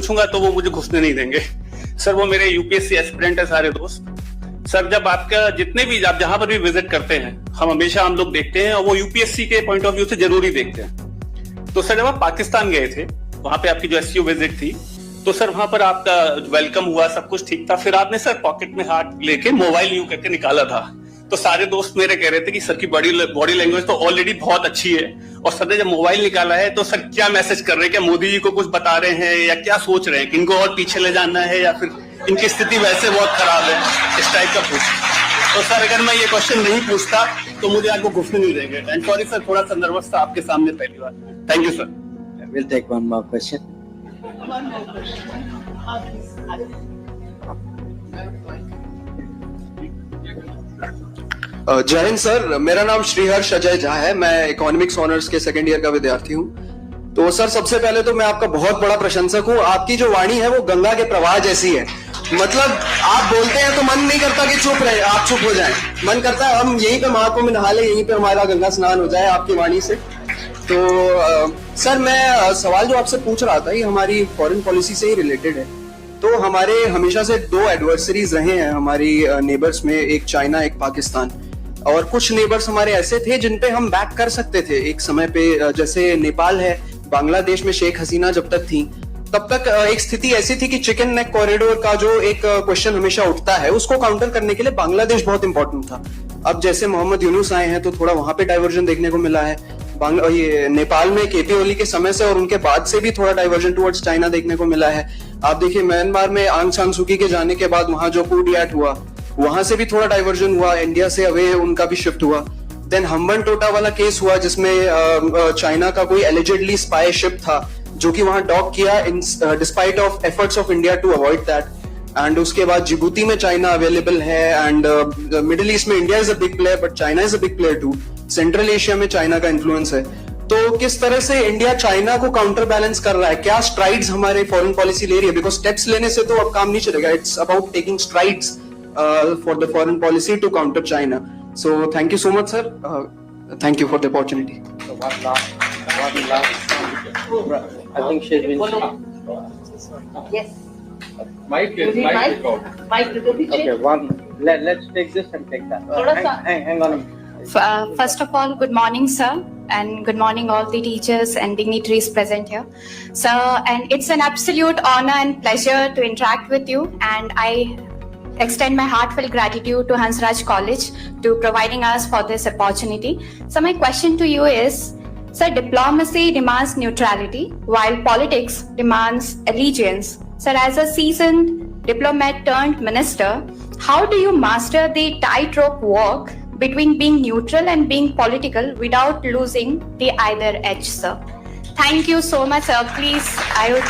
पूछूंगा तो वो मुझे घुसने नहीं देंगे। सर वो मेरे यूपीएससी एस्पिरेंट है सारे दोस्त। सर जब आपका जितने भी आप जहां पर भी विजिट करते हैं हम लोग देखते हैं और वो यूपीएससी के पॉइंट ऑफ व्यू से जरूरी देखते हैं। तो सर जब आप पाकिस्तान गए थे वहां पे आपकी जो एससीओ विजिट थी तो सर वहां पर आपका वेलकम हुआ, सब कुछ ठीक था। फिर आपने सर पॉकेट में हाथ लेके मोबाइल यूं करके निकाला था। तो सारे दोस्त मेरे कह रहे थे कि सर की बॉडी लैंग्वेज तो ऑलरेडी बहुत अच्छी है और सर ने जब मोबाइल निकाला है तो सर क्या मैसेज कर रहे हैं, क्या मोदी जी को कुछ बता रहे हैं या क्या सोच रहे हैं कि इनको और पीछे ले जाना है या फिर इनकी स्थिति वैसे बहुत खराब है, इस टाइप का पूछ। तो सर अगर मैं ये क्वेश्चन नहीं पूछता तो मुझे आपको घुसने नहीं देंगे। एंड सॉरी सर, थोड़ा सा नर्वस था आपके सामने पहली बार। Thank you sir. We'll take one more question. जय हिंद सर, मेरा नाम श्रीहर्ष अजय झा है। मैं इकोनॉमिक्स ऑनर्स के सेकंड ईयर का विद्यार्थी हूँ। तो सर सबसे पहले तो मैं आपका बहुत बड़ा प्रशंसक हूँ। आपकी जो वाणी है वो गंगा के प्रवाह जैसी है। मतलब आप बोलते हैं तो मन नहीं करता कि चुप रहे, आप चुप हो जाएं। मन करता है हम यहीं पे महाकुंभ में नहा ले, यहीं पे हमारा गंगा स्नान हो जाए आपकी वाणी से। तो सर मैं सवाल जो आपसे पूछ रहा था ये हमारी फॉरेन पॉलिसी से ही रिलेटेड है। तो हमारे हमेशा से दो एडवर्सरीज रहे हैं हमारी नेबर्स में, एक चाइना एक पाकिस्तान। और कुछ नेबर्स हमारे ऐसे थे जिन पे हम बैक कर सकते थे एक समय पे, जैसे नेपाल है, बांग्लादेश में शेख हसीना जब तक थी तब तक एक स्थिति ऐसी थी कि चिकन नेक कॉरिडोर का जो एक क्वेश्चन हमेशा उठता है उसको काउंटर करने के लिए बांग्लादेश बहुत इंपॉर्टेंट था। अब जैसे मोहम्मद यूनुस आए हैं तो थोड़ा वहां पे डाइवर्जन देखने को मिला है। ये नेपाल में केपी ओली के समय से और उनके बाद से भी थोड़ा डाइवर्जन टुवर्ड्स चाइना देखने को मिला है। आप देखिए म्यांमार में आंग सान सूकी के जाने के बाद वहां जो कूडियाट हुआ वहां से भी थोड़ा डाइवर्जन हुआ, इंडिया से अवे उनका भी शिफ्ट हुआ। देन हम्बन टोटा वाला केस हुआ जिसमें चाइना का कोई एलिजेडली स्पाई शिप था जो कि वहां डॉक किया despite of efforts of India to avoid that. And उसके बाद जिबूती में चाइना अवेलेबल है एंड मिडिल ईस्ट में India is a big player but China is a big player too. Central Asia में चाइना का influence है। तो किस तरह से इंडिया चाइना को काउंटर बैलेंस कर रहा है, क्या स्ट्राइड्स हमारे फॉरेन पॉलिसी ले रही है? बिकॉज स्टेप्स लेने से तो अब काम नहीं चलेगा, it's about taking strides for the foreign policy to counter China. So thank you so much sir, thank you for the opportunity. One last. I think she's been. Yes. Mic is mic. Okay, one. Let's take this and take that. Hang on. First of all, good morning, sir, and good morning all the teachers and dignitaries present here. Sir, and it's an absolute honor and pleasure to interact with you, and I extend my heartfelt gratitude to Hansraj College to providing us for this opportunity. So my question to you is, sir, diplomacy demands neutrality while politics demands allegiance. Sir, as a seasoned diplomat turned minister, how do you master the tightrope walk between being neutral and being political without losing the either edge, sir? Thank you so much, sir. Please, I would...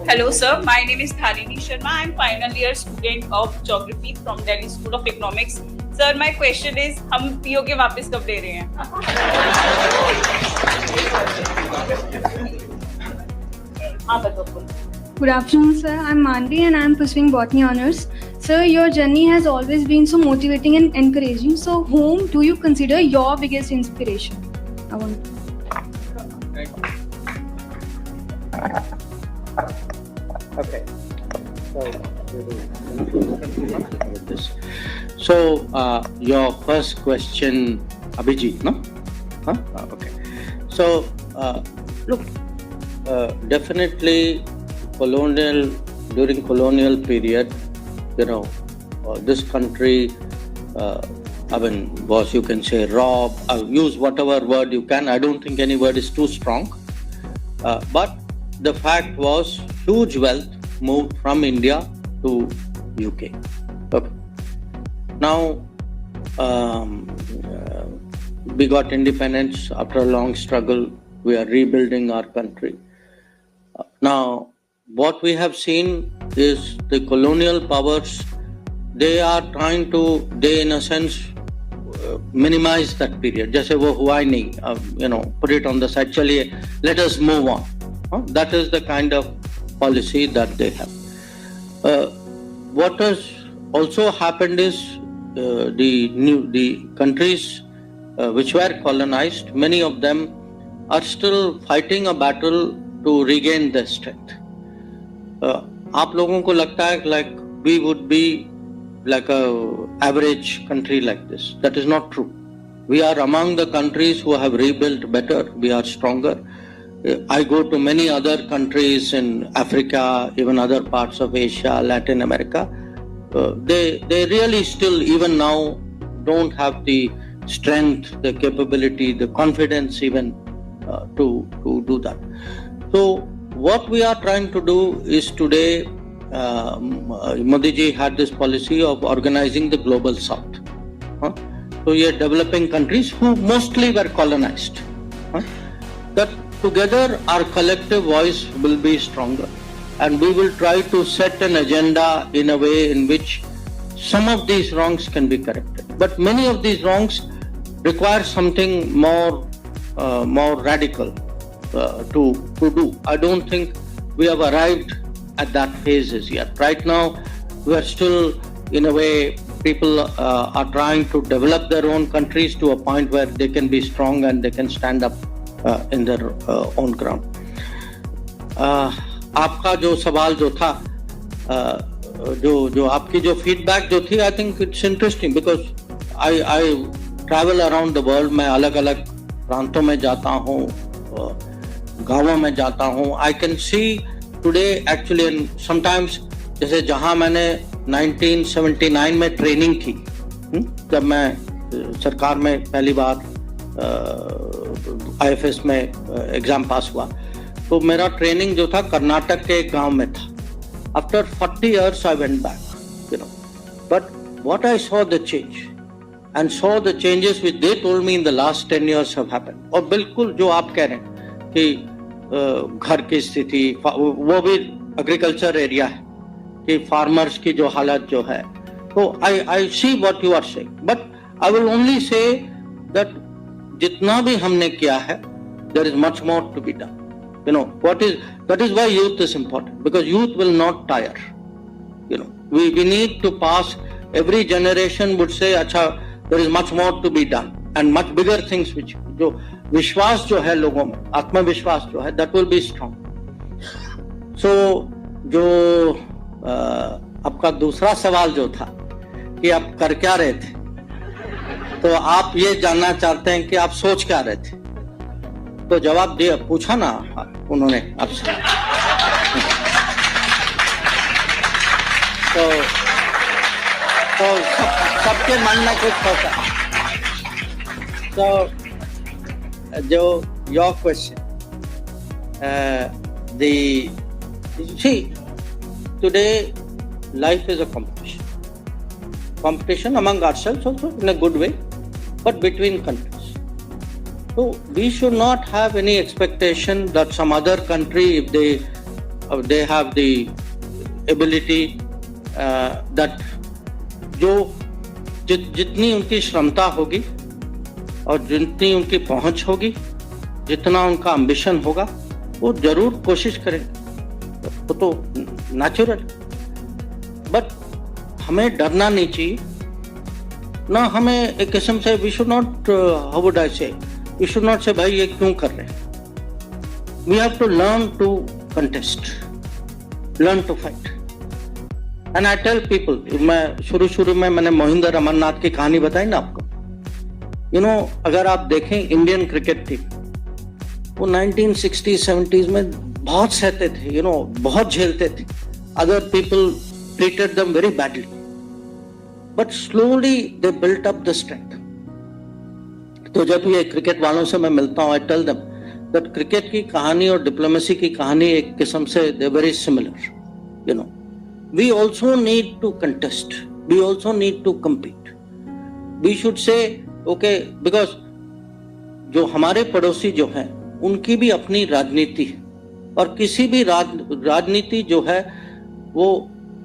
Hello sir, my name is Dharini Sharma. I am final year student of geography from Delhi School of Economics. Sir, my question is, हम POK वापस कब ले रहे हैं? Good afternoon, sir. I'm Manvi and I'm pursuing botany honors. Sir, your journey has always been so motivating and encouraging. So, whom do you consider your biggest inspiration? I want. Okay. So, your first question, Abhijit, no? Huh? Okay. So, look, definitely during colonial period, you know, this country, was, you can say, robbed, use whatever word you can. I don't think any word is too strong. But the fact was, huge wealth moved from India to UK. Okay. Now, we got independence after a long struggle. We are rebuilding our country. Now, what we have seen is the colonial powers, they are trying to, in a sense, minimize that period. Just say, wo hua hi nahi, put it on the side, chaliye, let us move on. That is the kind of policy that they have. What is also happened is the countries which were colonized, many of them are still fighting a battle to regain their strength. आप लोगों को लगता है like we would be like a average country like this. That is not true. We are among the countries who have rebuilt better. We are stronger. I go to many other countries in Africa, even other parts of Asia, Latin America. They really still, even now, don't have the strength, the capability, the confidence even to do that. So what we are trying to do is today, Modi ji had this policy of organizing the global south. So ye developing countries who mostly were colonized. That together our collective voice will be stronger, and we will try to set an agenda in a way in which some of these wrongs can be corrected. But many of these wrongs require something more radical to do. I don't think we have arrived at that phase as yet. Right now, we are still, in a way, people are trying to develop their own countries to a point where they can be strong and they can stand up in their own ground. आपका जो सवाल जो था, जो आपकी जो feedback जो थी, I think it's interesting because I travel around the world. मैं अलग अलग प्रांतों में जाता हूँ, गांवों में जाता हूँ. I can see today actually, and sometimes जैसे जहाँ मैंने 1979 में ट्रेनिंग की, जब मैं सरकार में पहली बार IFS में एग्जाम पास हुआ, तो मेरा ट्रेनिंग जो था कर्नाटक के एक गांव में था. After 40 years I went back, but what I saw the change and saw the changes which they told me in the last 10 years have happened. और बिल्कुल जो आप कह रहे हैं कि घर की स्थिति, वो भी एग्रीकल्चर एरिया है, कि फार्मर्स की जो हालत जो है, तो I see what you are saying, but I will only say that जितना भी हमने किया है, there is much more to be done. That is why youth is important, because youth will not tire. We need to pass. Every generation would say, अच्छा, there is much more to be done and much bigger things which जो विश्वास जो है लोगों में, आत्मविश्वास जो है, that will be strong. So जो आपका दूसरा सवाल जो था कि आप कर क्या रहे थे, तो आप ये जानना चाहते हैं कि आप सोच क्या रहे थे, तो जवाब दिया, पूछा ना उन्होंने आपसे. तो सबके मन में कुछ होता. तो जो your question, see, today life is a competition among ourselves also in a good way, but between countries. So we should not have any expectation that some other country, if they have the ability, that जो जितनी उनकी क्षमता होगी और जितनी उनकी पहुंच होगी, जितना उनका एम्बिशन होगा, वो जरूर कोशिश करेंगे, वो तो नेचुरल. बट हमें डरना नहीं चाहिए ना. हमें एक किस्म से we should not, how would I say, we should not से भाई ये क्यों कर रहे हैं. We have to learn to contest, learn to fight. And I tell people, मैं शुरू में मैंने मोहिंदर अमरनाथ की कहानी बताई ना आपको. अगर आप देखें इंडियन क्रिकेट टीम, वो 1960s 70s में बहुत सहते थे, बहुत झेलते थे. Other people treated them very badly, but slowly they built up the strength. तो जब ये क्रिकेट वालों से मैं मिलता हूँ, I tell them that cricket की कहानी और डिप्लोमेसी की कहानी एक किस्म से they're very similar. We also need to contest. We also need to compete. We should say, okay, because जो हमारे पड़ोसी जो हैं, उनकी भी अपनी राजनीति है, और किसी भी राजनीति जो है वो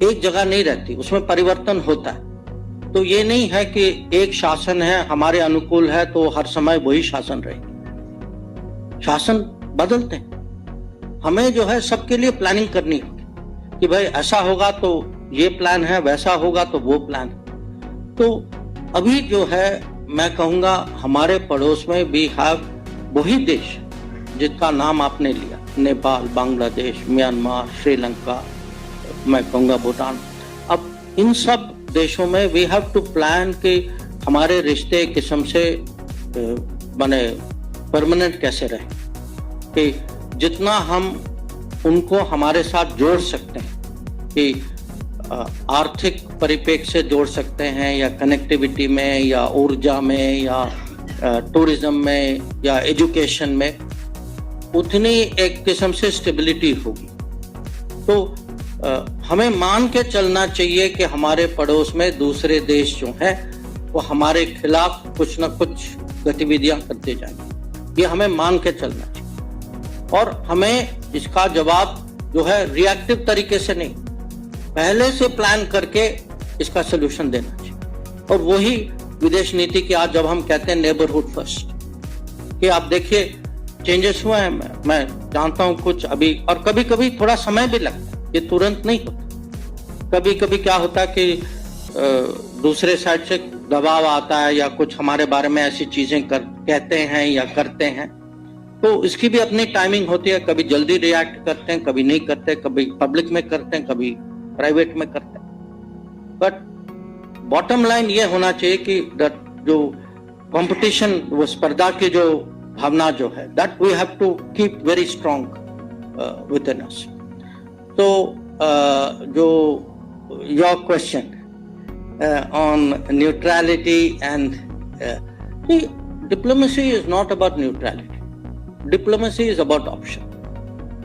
एक जगह नहीं रहती, उसमें परिवर्तन होता है. तो ये नहीं है कि एक शासन है, हमारे अनुकूल है तो हर समय वही शासन रहेगी. शासन बदलते हैं. हमें जो है सबके लिए प्लानिंग करनी होगी कि भाई ऐसा होगा तो ये प्लान है, वैसा होगा तो वो प्लान। तो अभी जो है मैं कहूँगा हमारे पड़ोस में भी हैव वही देश जिसका नाम आपने लिया, नेपाल, बांग्लादेश, म्यांमार, श्रीलंका, मैं कहूँगा भूटान। अब इन सब देशों में वी हैव टू प्लान कि हमारे रिश्ते किस्म से बने परमानेंट कैसे रहे, कि जितना हम उनको हमारे साथ जोड़ सकते हैं, कि आर्थिक परिप्रेक्ष्य से जोड़ सकते हैं, या कनेक्टिविटी में, या ऊर्जा में, या टूरिज्म में, या एजुकेशन में, उतनी एक किस्म से स्टेबिलिटी होगी। तो हमें मान के चलना चाहिए कि हमारे पड़ोस में दूसरे देश जो हैं वो हमारे खिलाफ कुछ न कुछ गतिविधियां करते जाएंगे, ये हमें मान के चलना चाहिए। और हमें इसका जवाब जो है रिएक्टिव तरीके से नहीं, पहले से प्लान करके इसका सोल्यूशन देना चाहिए। और वही विदेश नीति की आज जब हम कहते हैं नेबरहुड फर्स्ट, कि आप देखिए चेंजेस हुए हैं, मैं जानता हूं कुछ अभी, और कभी कभी थोड़ा समय भी लगता है, ये तुरंत नहीं होता। कभी कभी क्या होता है कि दूसरे साइड से दबाव आता है, या कुछ हमारे बारे में ऐसी चीजें कहते हैं या करते हैं, तो इसकी भी अपनी टाइमिंग होती है। कभी जल्दी रिएक्ट करते हैं, कभी नहीं करते, कभी पब्लिक में करते हैं, कभी प्राइवेट में करते हैं। बट बॉटम लाइन ये होना चाहिए कि जो कंपटीशन, वो स्पर्धा की जो भावना जो है, that we have to keep very strong within us. तो जो your question on neutrality and see, diplomacy is not about neutrality. Diplomacy is about option.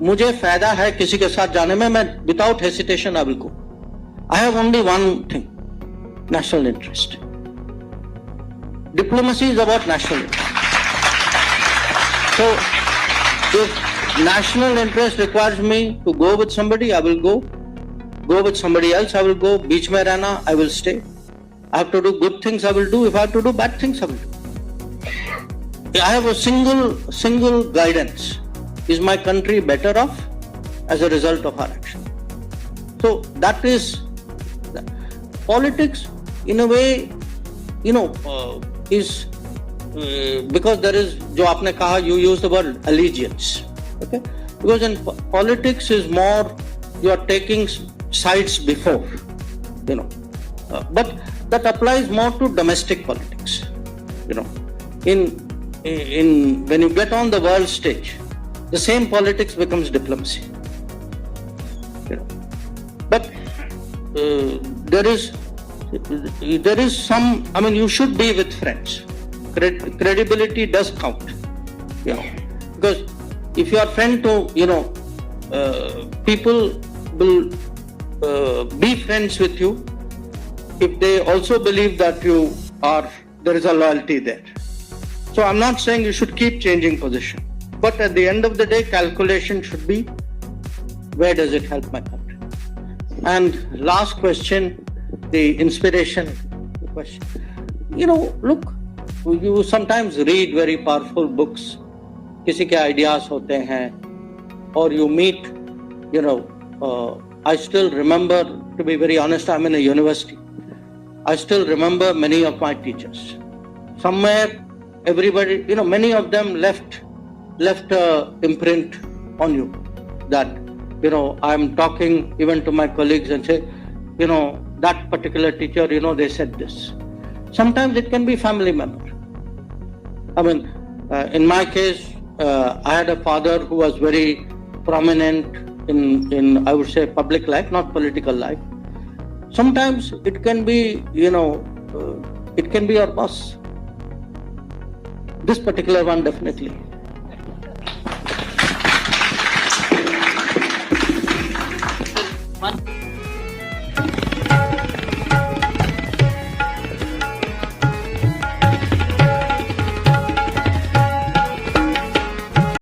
मुझे फायदा है किसी के साथ जाने में, मैं without hesitation I will go. I have only one thing, national interest. Diplomacy is about national interest. So if national interest requires me to go with somebody, I will go with somebody else, I will go, beach mein rehna, I will stay. I have to do good things, I will do. If I have to do bad things, I will do. I have a single guidance. Is my country better off as a result of our action? So that is politics in a way, is because there is, jo aapne kaha, you use the word allegiance, okay? Because in politics is more, you are taking sides before, but that applies more to domestic politics. In when you get on the world stage, the same politics becomes diplomacy. But there is some, I mean, you should be with friends. Credibility does count, because if you are friend to, people will be friends with you if they also believe that there is a loyalty there. So I'm not saying you should keep changing position, but at the end of the day, calculation should be, where does it help my country? And last question, the inspiration question. Look, you sometimes read very powerful books, किसी के ideas होते हैं, or you meet, I still remember, to be very honest, I'm in a university. I still remember many of my teachers. Somewhere, everybody, many of them left a imprint on you. That, I'm talking even to my colleagues and say, that particular teacher, they said this. Sometimes it can be family member. I mean, in my case, I had a father who was very prominent in I would say public life, not political life. Sometimes it can be, it can be your boss. This particular one definitely.